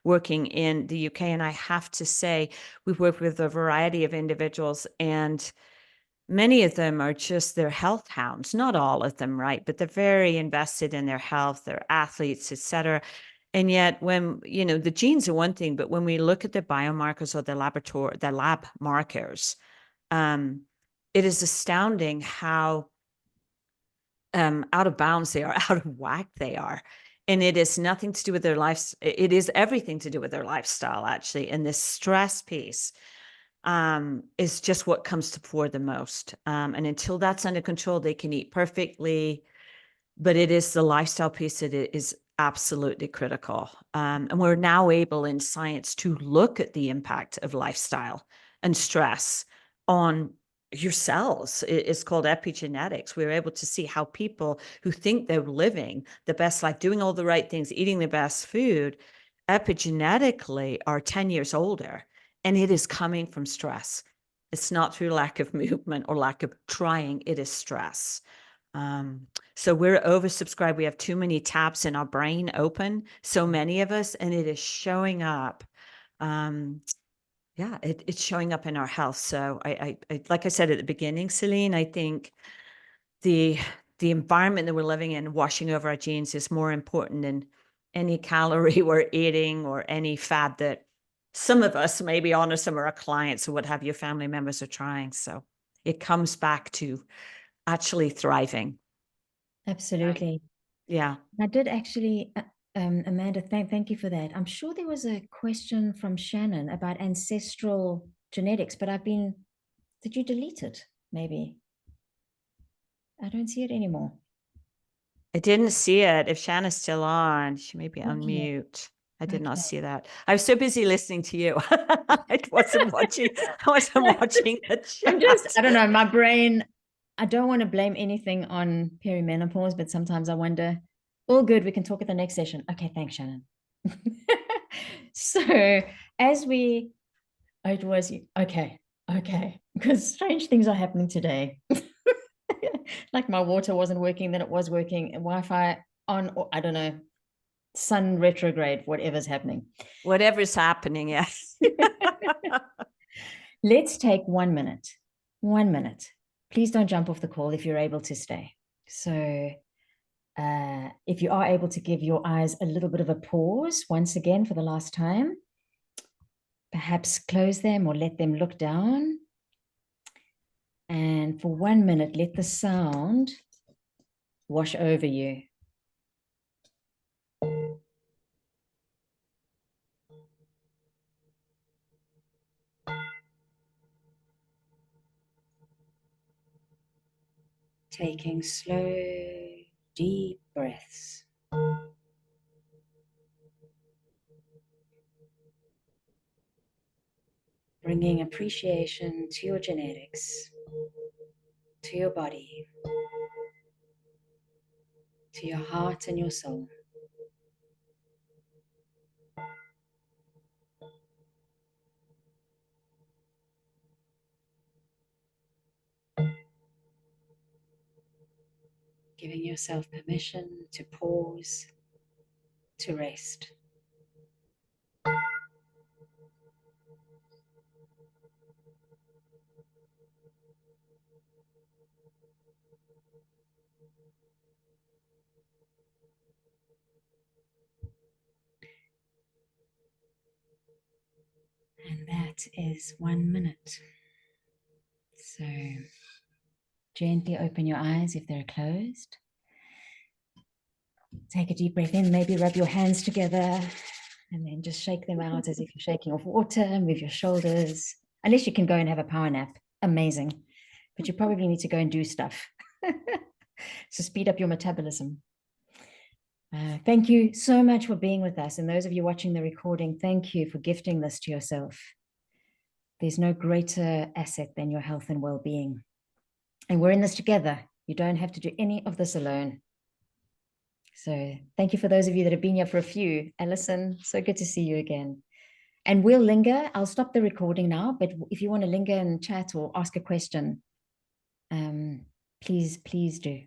working in the UK. And I have to say, we've worked with a variety of individuals, and many of them are just their health hounds. Not all of them, right? But they're very invested in their health, they're athletes, etc. And yet when, the genes are one thing, but when we look at the biomarkers or the lab markers, it is astounding how out of bounds they are, out of whack they are. And it is nothing to do with their lives. It is everything to do with their lifestyle, actually. And this stress piece, is just what comes to fore the most. And until that's under control, they can eat perfectly, but it is the lifestyle piece that is absolutely critical. And we're now able in science to look at the impact of lifestyle and stress on your cells. It's called epigenetics. We're able to see how people who think they're living the best life, doing all the right things, eating the best food, epigenetically are 10 years older. And it is coming from stress. It's not through lack of movement or lack of trying, it is stress. So we're oversubscribed. We have too many taps in our brain open, so many of us, and it is showing up. Yeah, it's showing up in our health. So I like I said at the beginning, Celynn, I think the environment that we're living in, washing over our genes, is more important than any calorie we're eating or any fad that some of us, maybe on some of our clients or what have you, family members are trying. So it comes back to actually thriving. Absolutely. Yeah. I did actually, Amanda, thank you for that. I'm sure there was a question from Shannon about ancestral genetics, but did you delete it? Maybe. I don't see it anymore. I didn't see it. If Shanna's still on, she may be on Okay. mute. I did not Okay. see that. I was so busy listening to you. I wasn't watching the chat. I don't know, my brain, I don't want to blame anything on perimenopause, but sometimes I wonder, all good, we can talk at the next session. Okay, thanks, Shannon. So it was, okay, because strange things are happening today. Like my water wasn't working, then it was working, and Wi-Fi on, or I don't know, sun retrograde, whatever's happening. Whatever's happening, yes. Let's take 1 minute. 1 minute. Please don't jump off the call if you're able to stay. So if you are able to give your eyes a little bit of a pause once again for the last time, perhaps close them or let them look down. And for 1 minute, let the sound wash over you. Taking slow, deep breaths. Bringing appreciation to your genetics, to your body, to your heart and your soul. Giving yourself permission to pause, to rest. And that is 1 minute. So gently open your eyes if they're closed. Take a deep breath in, maybe rub your hands together and then just shake them out as if you're shaking off water. Move your shoulders, unless you can go and have a power nap. Amazing. But you probably need to go and do stuff. So speed up your metabolism. Thank you so much for being with us. And those of you watching the recording, thank you for gifting this to yourself. There's no greater asset than your health and well-being. And we're in this together. You don't have to do any of this alone. So thank you for those of you that have been here for a few. Alison, so good to see you again. And we'll linger. I'll stop the recording now, but if you want to linger and chat or ask a question, please do.